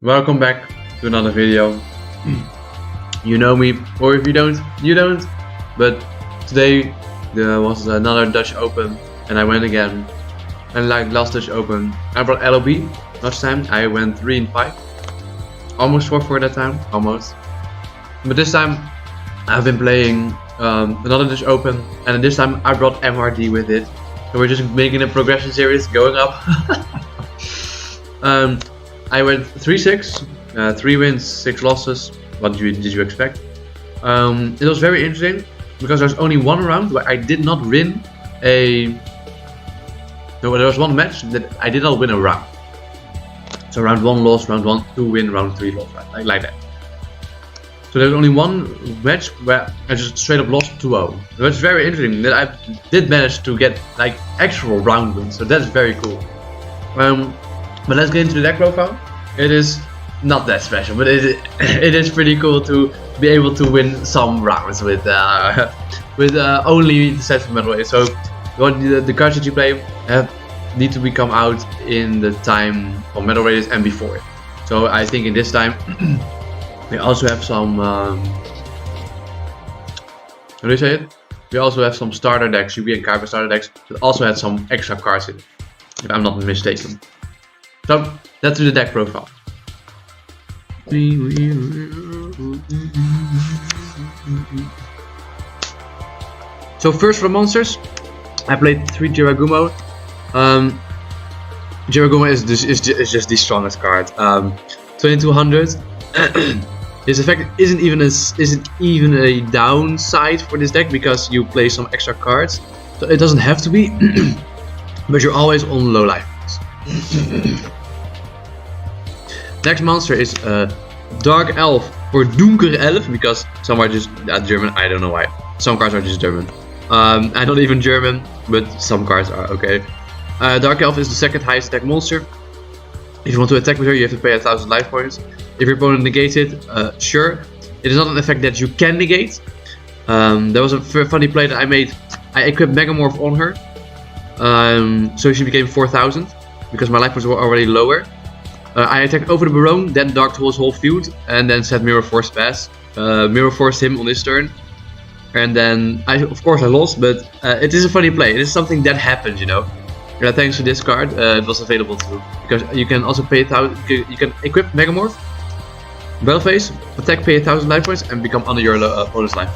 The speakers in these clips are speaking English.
Welcome back to another video. You know me, or if you don't, you don't. But today there was another Dutch Open and I went again. And like last Dutch Open, I brought LOB. Last time I went 3 and 5. Almost 4-4 that time, almost. But this time I've been playing another Dutch Open, and this time I brought MRD with it. So we're just making a progression series, going up. I went 3-6, 3 wins, 6 losses. What did you expect? It was very interesting because there's only one round where I did not win a. No, there was one match that I did not win a round. So round 1 loss, round 2 win, round 3 loss, right? Like that. So there's only one match where I just straight up lost 2-0. It's very interesting that I did manage to get like actual round wins. So that's very cool. But let's get into the deck profile. It is not that special, but it is pretty cool to be able to win some rounds with only the sets of Metal Raiders. So the cards that you play need to come out in the time for Metal Raiders and before it. So I think in this time we also have some how do you say it? We also have some starter decks, UB and Kaiba starter decks that also had some extra cards in it, if I'm not mistaken. So let's do the deck profile. So first for monsters, I played 3 Jiragumo. Jiragumo is just the strongest card. 2200. His effect isn't even a downside for this deck because you play some extra cards. So it doesn't have to be, but you're always on low life. Next monster is Dark Elf or Donker Elf, because some are just German, I don't know why. Some cards are just German. I'm not even German, but some cards are okay. Dark Elf is the second highest attack monster. If you want to attack with her, you have to pay 1000 life points. If your opponent negates it, sure. It is not an effect that you can negate. There was a funny play that I made. I equipped Megamorph on her, so she became 4000 because my life points were already lower. I attacked over the Baron, then Dark Hole his whole field, and then set Mirror Force pass. Mirror Force him on his turn, and then of course I lost, but it is a funny play. It is something that happens, you know. Thanks to this card, it was available too, because you can also pay 1000. You can equip Megamorph, Battle Phase, attack, pay 1000 life points, and become under your opponent's life.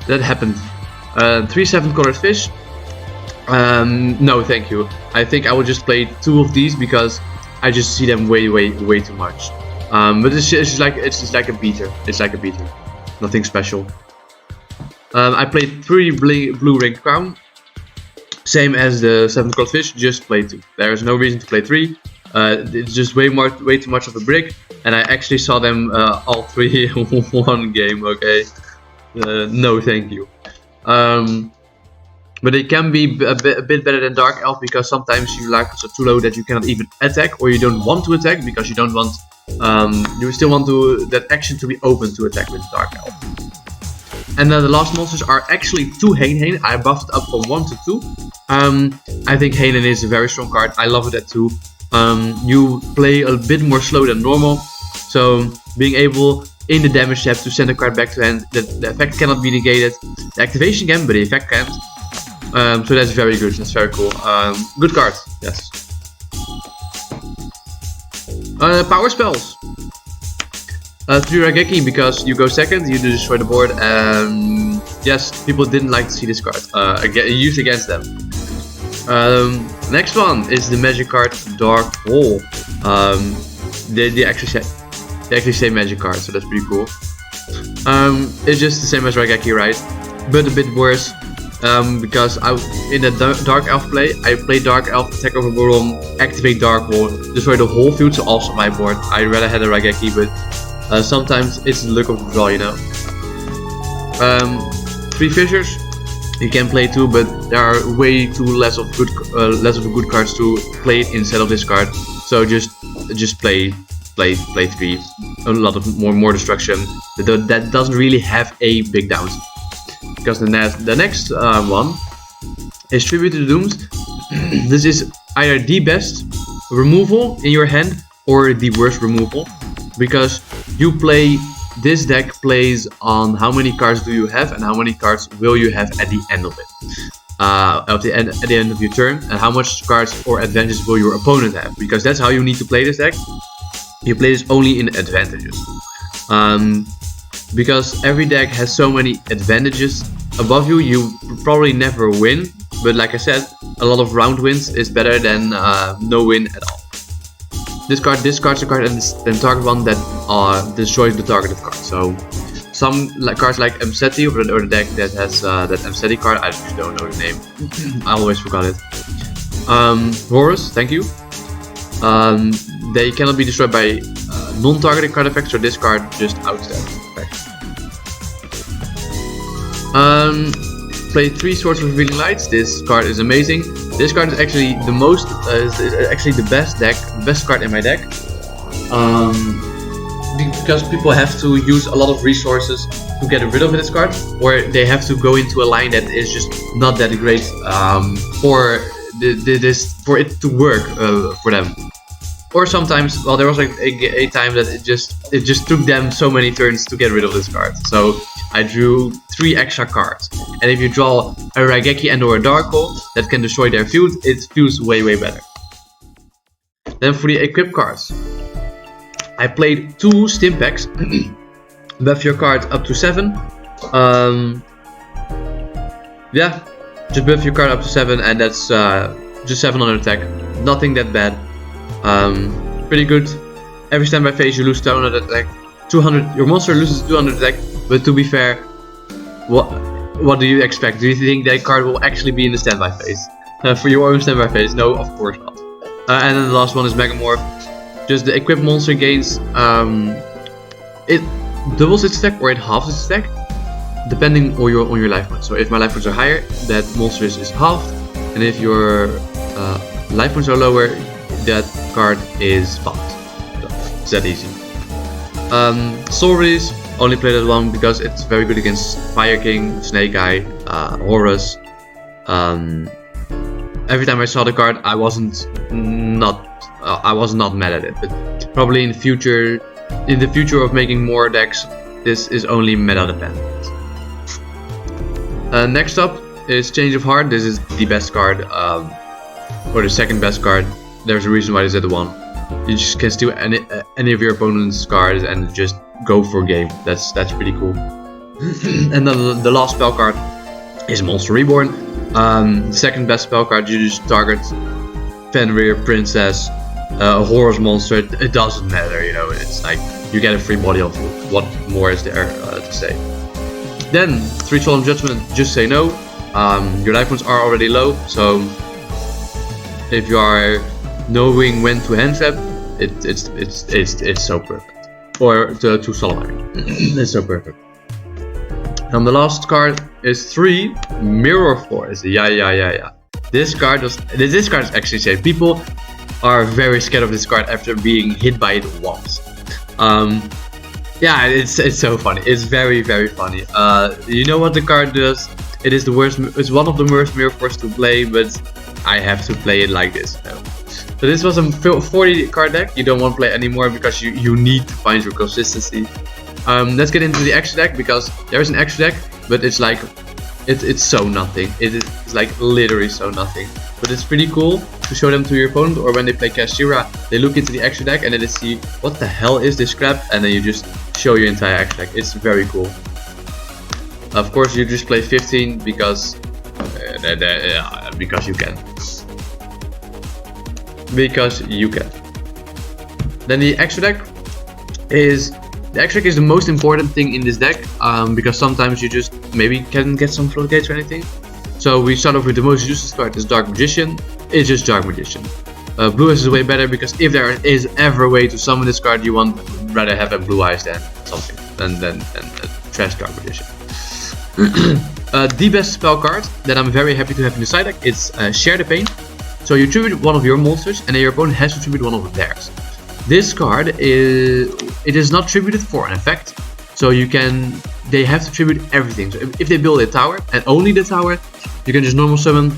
That happened. 3/7 colored fish. No, thank you. I think I would just play 2 of these because I just see them way too much. But it's just like a beater. It's like a beater. Nothing special. I played 3 blue ring crown. Same as the 7 colored fish. Just play 2. There is no reason to play 3. It's just way too much of a brick. And I actually saw them all 3 in one game. Okay. No, thank you. But it can be a bit better than Dark Elf because sometimes you like so too low that you cannot even attack, or you don't want to attack because you don't want you still want that action to be open to attack with Dark Elf. And then the last monsters are actually 2 Hain. I buffed it up from 1 to 2. I think Hain is a very strong card. I love it at 2. You play a bit more slow than normal, so being able in the damage step to send a card back to hand, the effect cannot be negated. The activation can, but the effect can't. So that's very good. That's very cool. Good card. Yes. Power spells. 3 Raigeki because you go second, you destroy the board, and yes, people didn't like to see this card used against them. Next one is the magic card Dark Hole. They actually say magic card, so that's pretty cool. It's just the same as Raigeki, right? But a bit worse. Because in the Dark Elf play, I play Dark Elf, attack over Baron, activate Dark Hole, destroy the whole field, so also my board. I rather had a Raigeki, but sometimes it's the luck of the draw, you know. 3 Fissures, you can play 2, but there are way too less of good cards to play instead of this card. So just play 3. A lot of more destruction. That doesn't really have a big downside. Because the next one is Tribute to the Doomed. This is either the best removal in your hand or the worst removal, because this deck plays on how many cards do you have and how many cards will you have at the end of it. At the end of your turn, and how much cards or advantages will your opponent have, because that's how you need to play this deck. You play this only in advantages, because every deck has so many advantages above you. You probably never win, but like I said, a lot of round wins is better than no win at all. This card discards a card and then target one that destroys the targeted card. So some cards like MRD or the deck that has that MRD card, I just don't know the name. I always forgot it. Horus, thank you. They cannot be destroyed by non-targeted card effects, so this card just outs that effect. Play 3 Swords of Revealing Lights. This card is amazing. This card is actually the the best card in my deck. Because people have to use a lot of resources to get rid of this card, or they have to go into a line that is just not that great for it to work for them. Or sometimes, well, there was like a time that it just took them so many turns to get rid of this card. So I drew 3 extra cards, and if you draw a Raigeki and or a Dark Hole that can destroy their field, it feels way better. Then for the equip cards, I played 2 stim packs. Buff your card up to 7. Yeah, just buff your card up to 7, and that's just 7 on attack. Nothing that bad. Pretty good. Every standby phase you lose 200 attack. 200. Your monster loses 200 attack. But to be fair, what do you expect? Do you think that card will actually be in the standby phase? For your own standby phase? No, of course not. And then the last one is Megamorph. Just the equipped monster gains, it doubles its attack or it halves its attack, depending on your life points. So if my life points are higher, that monster is halved, and if your life points are lower, that card is buffed. So it's that easy. Soul Release, only play that one because it's very good against Fire King, Snake Eye, Horus. Every time I saw the card, I was not mad at it, but probably in the future of making more decks, this is only meta dependent. Next up is Change of Heart. This is the best card, or the second best card. There's a reason why this is the one. You just can steal any of your opponent's cards and just go for game. That's pretty cool. And then the last spell card is Monster Reborn. The second best spell card. You just target Fenrir, Princess, a Horus monster. It doesn't matter, you know. It's like you get a free body of what more is there to say. Then 3 Solemn Judgment. Just say no. Your life points are already low, so if you are knowing when to hand trap, it's so perfect. Or to Solemn. It's so perfect. And the last card is 3 Mirror Force. Yeah. This card is actually safe. People are very scared of this card after being hit by it once. Yeah, it's so funny. It's very funny. You know what the card does? It is the worst. It's one of the worst Mirror Force to play, but I have to play it like this. You know? So this was a 40 card deck. You don't want to play anymore because you need to find your consistency. Let's get into the extra deck, because there's an extra deck, but it's like it's so nothing. It's like literally so nothing. But it's pretty cool to show them to your opponent, or when they play Kashira, they look into the extra deck and then they see what the hell is this crap, and then you just show your entire extra deck. It's very cool. Of course, you just play 15 because you can. Because you can. Then the extra deck is the most important thing in this deck, because sometimes you just maybe can get some floodgates or anything. So we start off with the most useless card, is Dark Magician. It's just Dark Magician. Blue Eyes is way better, because if there is ever a way to summon this card, you want rather have a Blue Eyes than something than trash Dark Magician. The best spell card that I'm very happy to have in the side deck is Share the Pain. So you tribute one of your monsters, and then your opponent has to tribute one of theirs. This card is not tributed for an effect, so they have to tribute everything. So if they build a tower, and only the tower, you can just normal summon,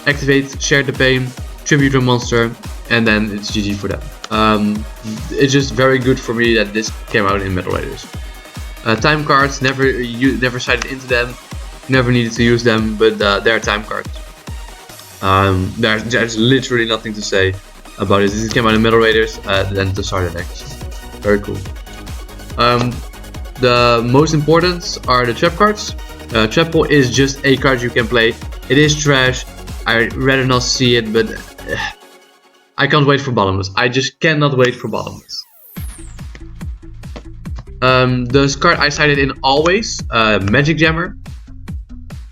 activate, Share the Pain, tribute a monster, and then it's GG for them. It's just very good for me that this came out in Metal Raiders. Time cards, never sighted into them, never needed to use them, but they're time cards. There's literally nothing to say about it. This came out in Metal Raiders, then the starter decks. Very cool. The most important are the trap cards. Trap Pull is just a card you can play. It is trash. I'd rather not see it, but I can't wait for Bottomless. I just cannot wait for Bottomless. The card I cited in always, Magic Jammer.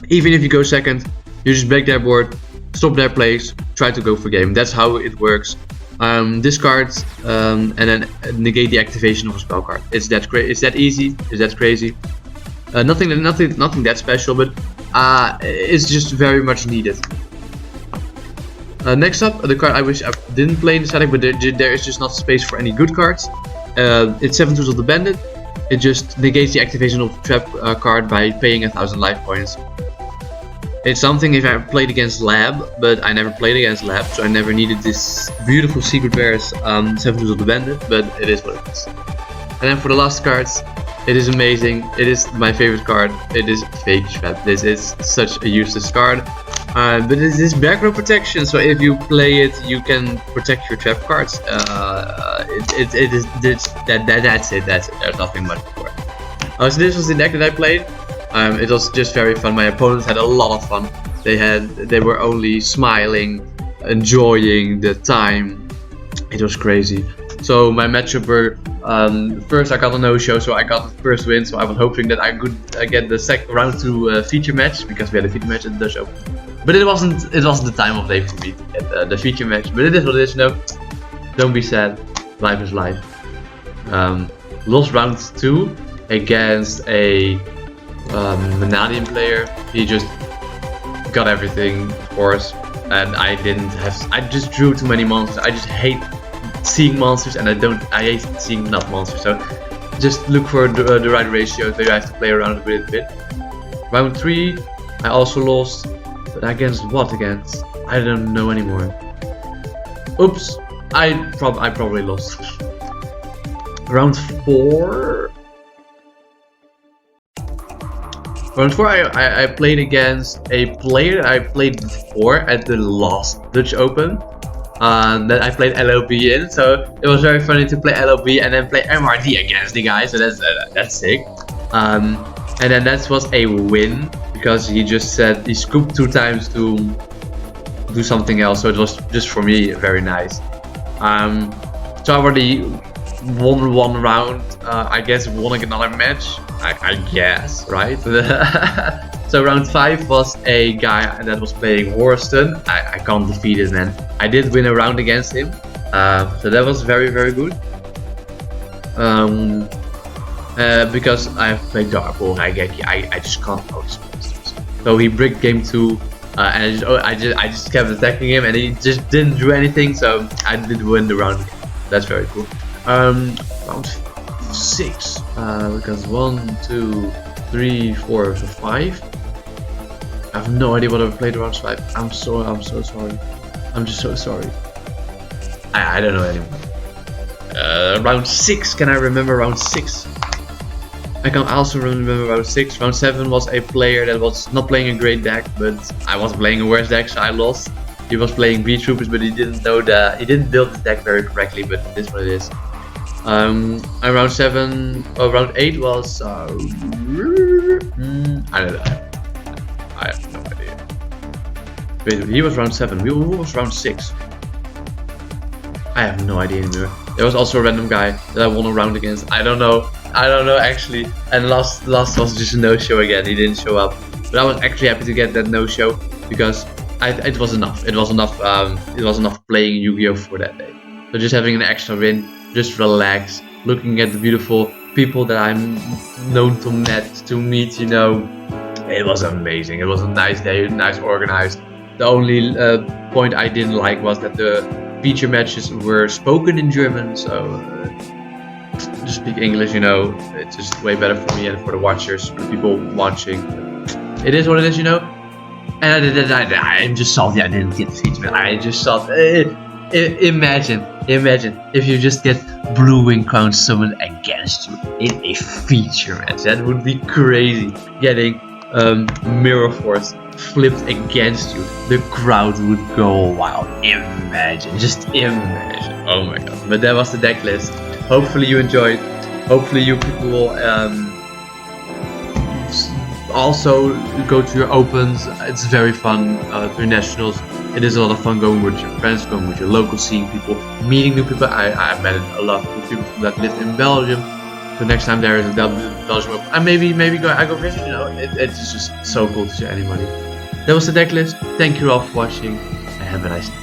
Even if you go second, you just break their board, stop their plays, try to go for game. That's how it works. Discard and then negate the activation of a spell card. It's that easy. It's that crazy. Nothing that special, but it's just very much needed. Next up, the card I wish I didn't play in the static, but there is just not space for any good cards. It's 7 Tools of the Bandit. It just negates the activation of the trap card by paying 1000 life points. It's something if I played against Lab, but I never played against Lab, so I never needed this beautiful Secret Rares 7 Tools of the Bandit, but it is what it is. And then for the last cards, it is amazing. It is my favorite card. It is Fake Trap. This is such a useless card. But it is back row protection, so if you play it, you can protect your trap cards. That's it. There's nothing much more. So this was the deck that I played. It was just very fun. My opponents had a lot of fun. They were only smiling, enjoying the time. It was crazy. So my matchup were first I got a no-show, so I got the first win. So I was hoping that I could get the second round to feature match, because we had a feature match at the show. But it wasn't the time of day for me to get the feature match. But it is what it is. No, don't be sad. Life is life. Lost round 2 against a Vanadium player. He just got everything, of course, and I just drew too many monsters. I just hate seeing monsters, and I hate seeing not monsters. So just look for the right ratio. So you have to play around with it a bit. Round 3, I also lost. But against what? Against? I don't know anymore. Oops, I probably lost. Round 4. Round 4, I played against a player I played before at the last Dutch Open. That I played LLB in, so it was very funny to play LLB and then play MRD against the guy. So that's sick. And then that was a win, because he just said he scooped 2 times to do something else, so it was just for me very nice. So I already won 1 round, I guess won another match, I guess, right? So round 5 was a guy that was playing Horston. I can't defeat his man. I did win a round against him, so that was very, very good. Because I've played Dark Bull, I just can't notice monsters. So he bricked game 2, and I just kept attacking him, and he just didn't do anything. So I did win the round again. That's very cool. Round 6, because 1, 2, 3, 4, 5. I have no idea what I played round 5. I'm so sorry. I'm just so sorry. I don't know anymore. Round 6. Can I remember round 6? I can also remember round 6. Round 7 was a player that was not playing a great deck, but I was playing a worse deck, so I lost. He was playing B Troopers, but he didn't build the deck very correctly, but this is what it is. And round 7, round 8 was I don't know. I have no idea. Wait, he was round 7. Who was round 6? I have no idea anymore. There was also a random guy that I won a round against. I don't know actually. And last was just a no-show again. He didn't show up. But I was actually happy to get that no-show, because it was enough. It was enough playing Yu-Gi-Oh for that day. So just having an extra win, just relax, looking at the beautiful people that I'm known to meet, you know. It was amazing. It was a nice day, nice organized. The only point I didn't like was that the feature matches were spoken in German, so just speak English, you know. It's just way better for me and for the watchers, for the people watching. It is what it is, you know. And I'm just salty I didn't get the feature match. I just thought, imagine Imagine if you just get Blue Wing Crown summoned against you in a feature match. That would be crazy. Getting Mirror Force flipped against you. The crowd would go wild. Imagine, just imagine. Oh my god. But that was the deck list. Hopefully you enjoyed. Hopefully you people will also go to your opens. It's very fun. To your nationals. It is a lot of fun going with your friends, going with your local scene, people, meeting new people. I met a lot of people that live in Belgium. So next time there is a Belgium open, I maybe go visit. You know, it's just so cool to see anybody. That was the deck list. Thank you all for watching, and have a nice day.